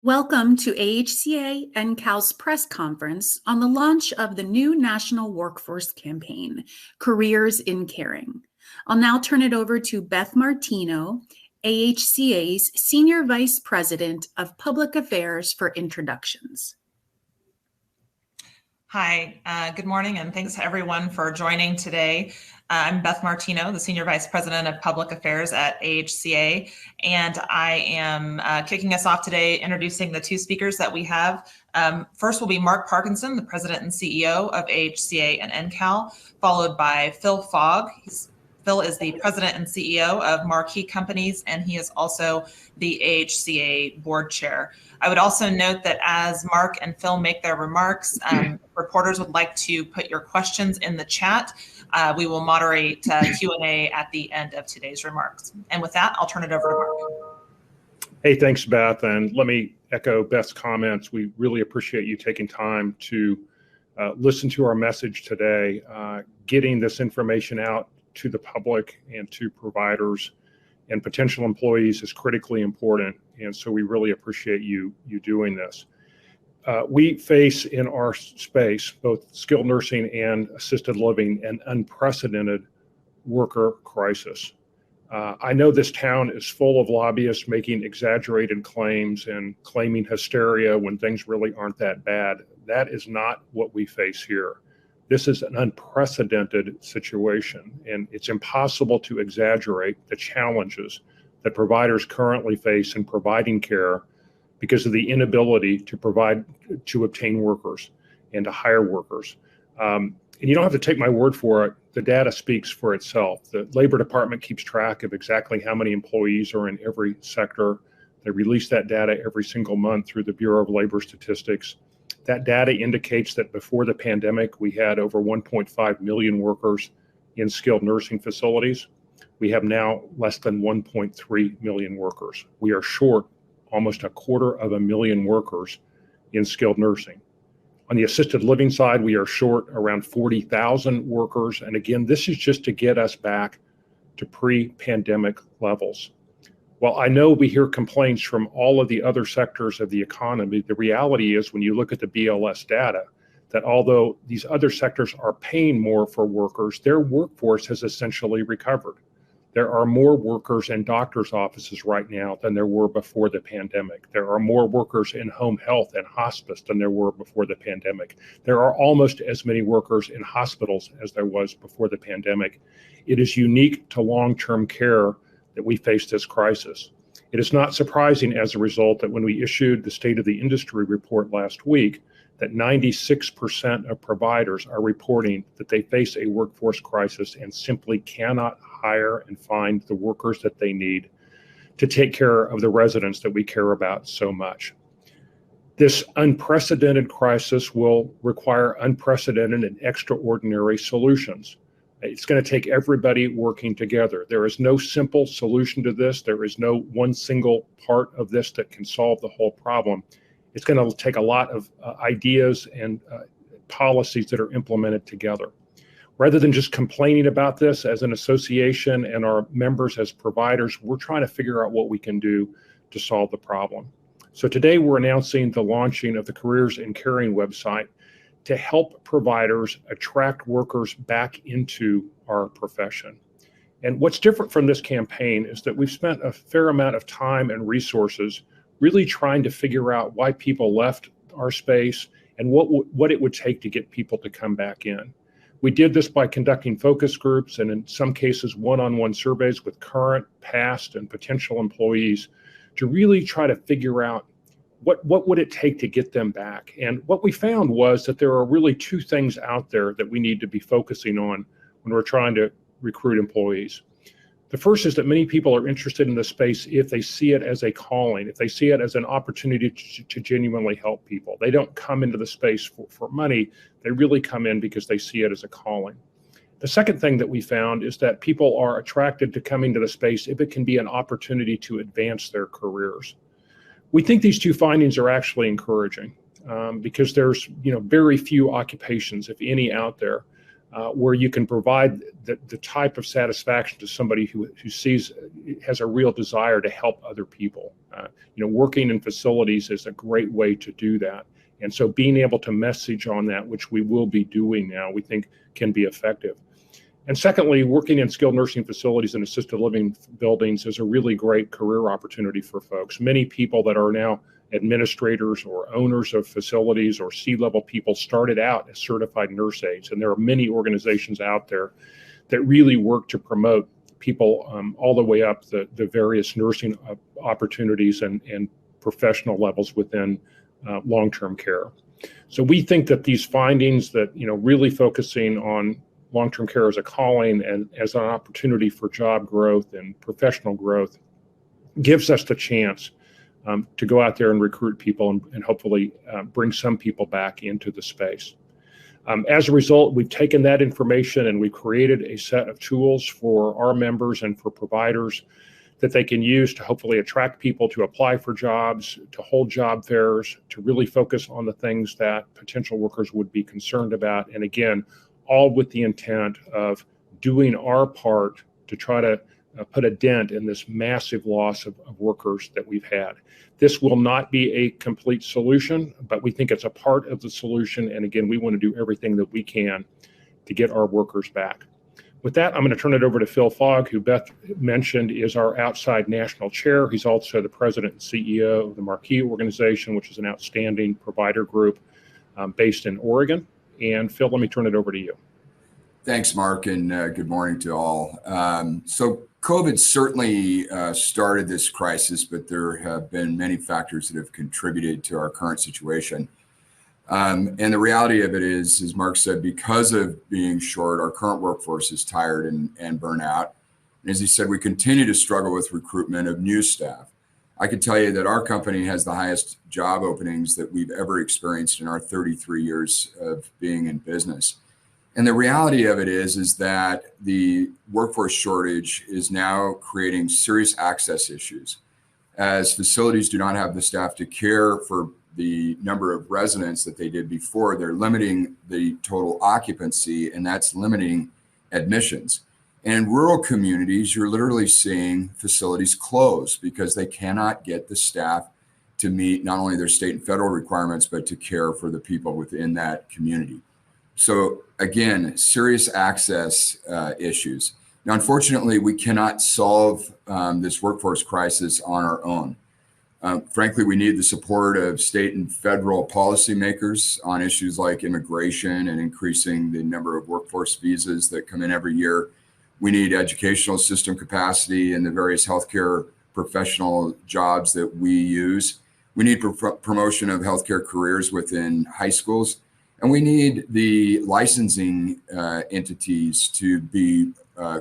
Welcome to AHCA NCAL's press conference on the launch of the new National Workforce Campaign, Careers in Caring. I'll now turn it over to Beth Martino, AHCA's Senior Vice President of Public Affairs, for introductions. Hi, good morning, and thanks to everyone for joining today. I'm Beth Martino, the Senior Vice President of Public Affairs at AHCA, and I am kicking us off today introducing the two speakers that we have. First will be Mark Parkinson, the President and CEO of AHCA and NCAL, followed by Phil Fogg. Phil is the President and CEO of Marquee Companies, and he is also the AHCA Board Chair. I would also note that as Mark and Phil make their remarks, reporters would like to put your questions in the chat. We will moderate Q&A at the end of today's remarks. And with that, I'll turn it over to Mark. Hey, thanks, Beth. And let me echo Beth's comments. We really appreciate you taking time to listen to our message today. Getting this information out to the public and to providers and potential employees is critically important. And so we really appreciate you doing this. We face in our space, both skilled nursing and assisted living, an unprecedented worker crisis. I know this town is full of lobbyists making exaggerated claims and claiming hysteria when things really aren't that bad. That is not what we face here. This is an unprecedented situation, and it's impossible to exaggerate the challenges that providers currently face in providing care because of the inability to obtain workers and to hire workers. And you don't have to take my word for it. The data speaks for itself. The Labor Department keeps track of exactly how many employees are in every sector. They release that data every single month through the Bureau of Labor Statistics. That data indicates that before the pandemic, we had over 1.5 million workers in skilled nursing facilities. We have now less than 1.3 million workers. We are short almost 250,000 workers in skilled nursing. On the assisted living side, we are short around 40,000 workers. And again, this is just to get us back to pre-pandemic levels. While I know we hear complaints from all of the other sectors of the economy, the reality is when you look at the BLS data, that although these other sectors are paying more for workers, their workforce has essentially recovered. There are more workers in doctors' offices right now than there were before the pandemic. There are more workers in home health and hospice than there were before the pandemic. There are almost as many workers in hospitals as there was before the pandemic. It is unique to long-term care that we face this crisis. It is not surprising as a result that when we issued the State of the Industry report last week, that 96% of providers are reporting that they face a workforce crisis and simply cannot hire and find the workers that they need to take care of the residents that we care about so much. This unprecedented crisis will require unprecedented and extraordinary solutions. It's going to take everybody working together. There is no simple solution to this. There is no one single part of this that can solve the whole problem. It's going to take a lot of ideas and policies that are implemented together. Rather than just complaining about this as an association and our members as providers, we're trying to figure out what we can do to solve the problem. So today we're announcing the launching of the Careers in Caring website to help providers attract workers back into our profession. And what's different from this campaign is that we've spent a fair amount of time and resources really trying to figure out why people left our space and what it would take to get people to come back in. We did this by conducting focus groups and in some cases one-on-one surveys with current, past, and potential employees to really try to figure out what would it take to get them back. And what we found was that there are really two things out there that we need to be focusing on when we're trying to recruit employees. The first is that many people are interested in this space if they see it as a calling, if they see it as an opportunity to genuinely help people. They don't come into the space for money. They really come in because they see it as a calling. The second thing that we found is that people are attracted to coming to the space if it can be an opportunity to advance their careers. We think these two findings are actually encouraging because there's very few occupations, if any, out there where you can provide the type of satisfaction to somebody who has a real desire to help other people. Working in facilities is a great way to do that. And so being able to message on that, which we will be doing now, we think can be effective. And secondly, working in skilled nursing facilities and assisted living buildings is a really great career opportunity for folks. Many people that are now administrators or owners of facilities or C-level people started out as certified nurse aides. And there are many organizations out there that really work to promote people all the way up the various nursing opportunities and professional levels within long-term care. So we think that these findings that, really focusing on long-term care as a calling and as an opportunity for job growth and professional growth gives us the chance to go out there and recruit people and hopefully bring some people back into the space. As a result, we've taken that information and we've created a set of tools for our members and for providers that they can use to hopefully attract people to apply for jobs, to hold job fairs, to really focus on the things that potential workers would be concerned about. And again, all with the intent of doing our part to try to put a dent in this massive loss of workers that we've had. This will not be a complete solution, but we think it's a part of the solution. And again, we want to do everything that we can to get our workers back. With that, I'm going to turn it over to Phil Fogg, who Beth mentioned is our outside national chair. He's also the president and CEO of the Marquee organization, which is an outstanding provider group based in Oregon. And Phil, let me turn it over to you. Thanks, Mark, and good morning to all. So COVID certainly started this crisis, but there have been many factors that have contributed to our current situation. And the reality of it is, as Mark said, because of being short, our current workforce is tired and burnt out. And as he said, we continue to struggle with recruitment of new staff. I can tell you that our company has the highest job openings that we've ever experienced in our 33 years of being in business. And the reality of it is that the workforce shortage is now creating serious access issues. As facilities do not have the staff to care for the number of residents that they did before, they're limiting the total occupancy, and that's limiting admissions. And in rural communities, you're literally seeing facilities close because they cannot get the staff to meet not only their state and federal requirements, but to care for the people within that community. So again, serious access issues. Now, unfortunately, we cannot solve this workforce crisis on our own. Frankly, we need the support of state and federal policymakers on issues like immigration and increasing the number of workforce visas that come in every year. We need educational system capacity in the various healthcare professional jobs that we use. We need promotion of healthcare careers within high schools. And we need the licensing entities to be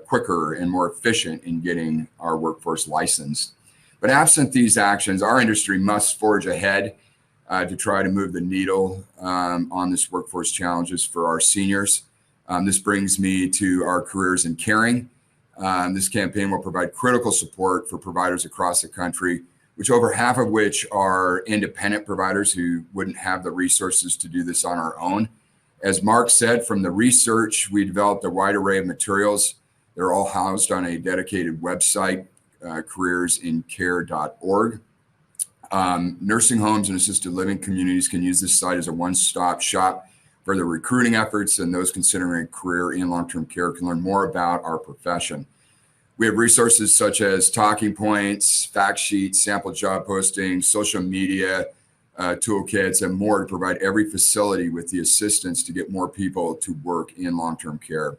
quicker and more efficient in getting our workforce licensed. But absent these actions, our industry must forge ahead to try to move the needle on this workforce challenges for our seniors. This brings me to our careers in caring. This campaign will provide critical support for providers across the country, which over half of which are independent providers who wouldn't have the resources to do this on our own. As Mark said, from the research, we developed a wide array of materials. They're all housed on a dedicated website, careersincare.org. Nursing homes and assisted living communities can use this site as a one-stop shop for their recruiting efforts, and those considering a career in long-term care can learn more about our profession. We have resources such as talking points, fact sheets, sample job postings, social media toolkits, and more to provide every facility with the assistance to get more people to work in long-term care.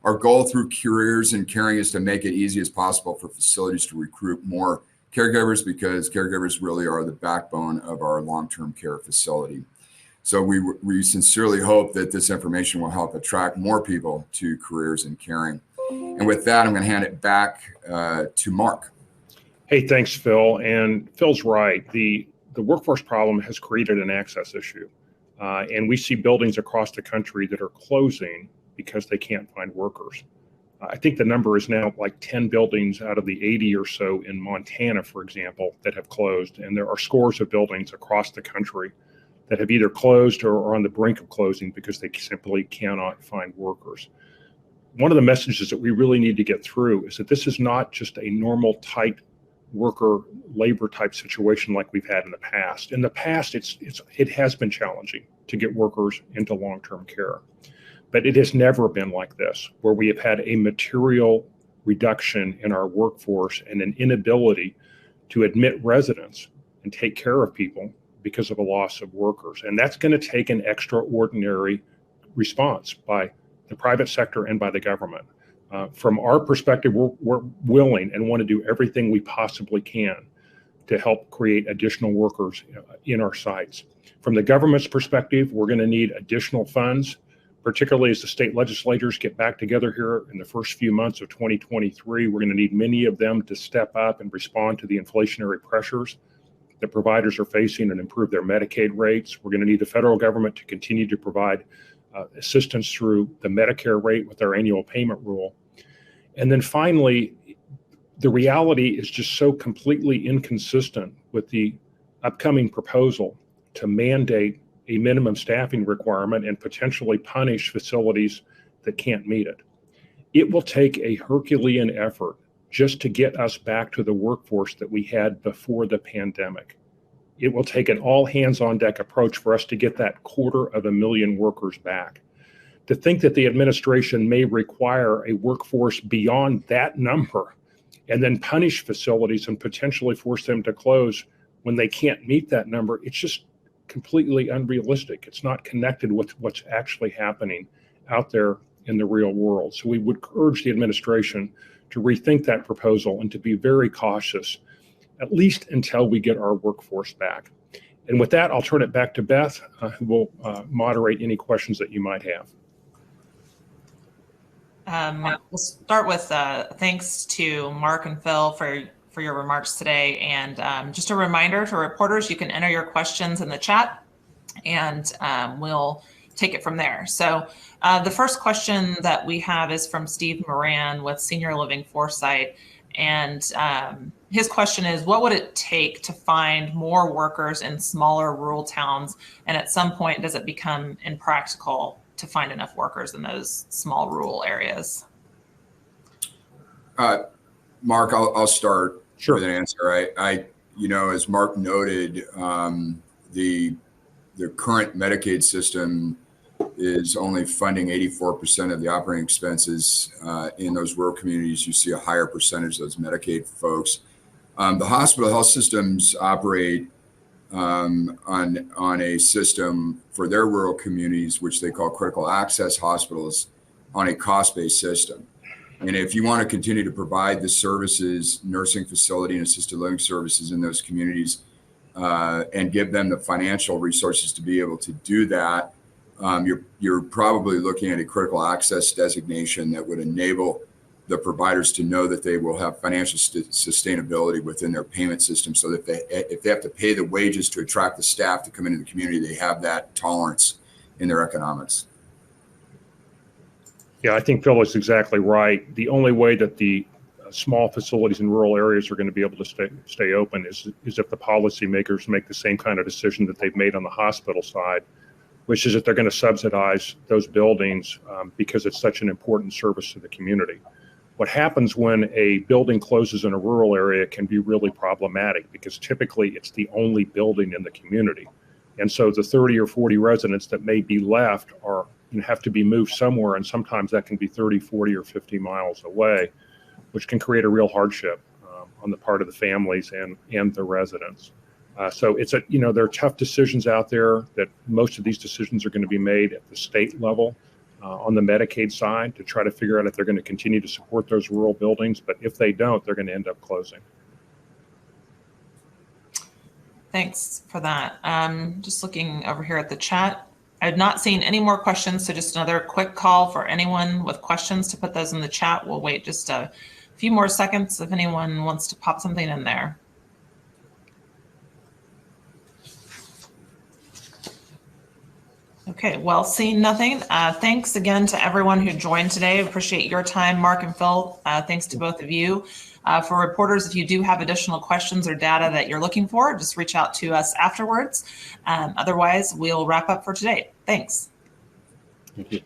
Our goal through Careers in Caring is to make it easy as possible for facilities to recruit more caregivers, because caregivers really are the backbone of our long-term care facility. So we sincerely hope that this information will help attract more people to Careers in Caring. And with that, I'm going to hand it back to Mark. Hey, thanks, Phil. And Phil's right. The workforce problem has created an access issue. And we see buildings across the country that are closing because they can't find workers. I think the number is now like 10 buildings out of the 80 or so in Montana, for example, that have closed. And there are scores of buildings across the country that have either closed or are on the brink of closing because they simply cannot find workers. One of the messages that we really need to get through is that this is not just a normal tight worker labor type situation like we've had in the past. In the past, it has been challenging to get workers into long-term care, but it has never been like this, where we have had a material reduction in our workforce and an inability to admit residents and take care of people because of a loss of workers. And that's going to take an extraordinary response by the private sector and by the government. From our perspective, we're willing and want to do everything we possibly can to help create additional workers in our sites. From the government's perspective, we're going to need additional funds, particularly as the state legislators get back together here in the first few months of 2023. We're going to need many of them to step up and respond to the inflationary pressures that providers are facing and improve their Medicaid rates. We're going to need the federal government to continue to provide assistance through the Medicare rate with our annual payment rule. And then finally, the reality is just so completely inconsistent with the upcoming proposal to mandate a minimum staffing requirement and potentially punish facilities that can't meet it. It will take a Herculean effort just to get us back to the workforce that we had before the pandemic. It will take an all hands on deck approach for us to get that 250,000 workers back. To think that the administration may require a workforce beyond that number and then punish facilities and potentially force them to close when they can't meet that number, it's just completely unrealistic. It's not connected with what's actually happening out there in the real world. So we would urge the administration to rethink that proposal and to be very cautious, at least until we get our workforce back. And with that, I'll turn it back to Beth, who will moderate any questions that you might have. We'll start with thanks to Mark and Phil for your remarks today. And just a reminder to reporters, you can enter your questions in the chat and we'll take it from there. So the first question that we have is from Steve Moran with Senior Living Foresight. And his question is, what would it take to find more workers in smaller rural towns? And at some point, does it become impractical to find enough workers in those small rural areas? Mark, I'll start Sure. with an answer. I as Mark noted, the current Medicaid system is only funding 84% of the operating expenses in those rural communities. You see a higher percentage of those Medicaid folks. The hospital health systems operate on a system for their rural communities, which they call critical access hospitals, on a cost-based system. And if you want to continue to provide the services, nursing facility and assisted living services in those communities, and give them the financial resources to be able to do that, you're probably looking at a critical access designation that would enable the providers to know that they will have financial sustainability within their payment system, so that if they have to pay the wages to attract the staff to come into the community, they have that tolerance in their economics. Yeah, I think Phil is exactly right. The only way that the small facilities in rural areas are going to be able to stay open is if the policymakers make the same kind of decision that they've made on the hospital side, which is that they're going to subsidize those buildings because it's such an important service to the community. What happens when a building closes in a rural area can be really problematic, because typically it's the only building in the community. And so the 30 or 40 residents that may be left are have to be moved somewhere, and sometimes that can be 30, 40, or 50 miles away, which can create a real hardship on the part of the families and the residents. So it's there are tough decisions out there. That most of these decisions are going to be made at the state level on the Medicaid side to try to figure out if they're going to continue to support those rural buildings. But if they don't, they're going to end up closing. Thanks for that. Just looking over here at the chat. I've not seen any more questions, so just another quick call for anyone with questions to put those in the chat. We'll wait just a few more seconds if anyone wants to pop something in there. Okay. Okay, well, seeing nothing, thanks again to everyone who joined today. Appreciate your time, Mark and Phil. Thanks to both of you. For reporters, if you do have additional questions or data that you're looking for, just reach out to us afterwards. Otherwise, we'll wrap up for today. Thanks. Thank you.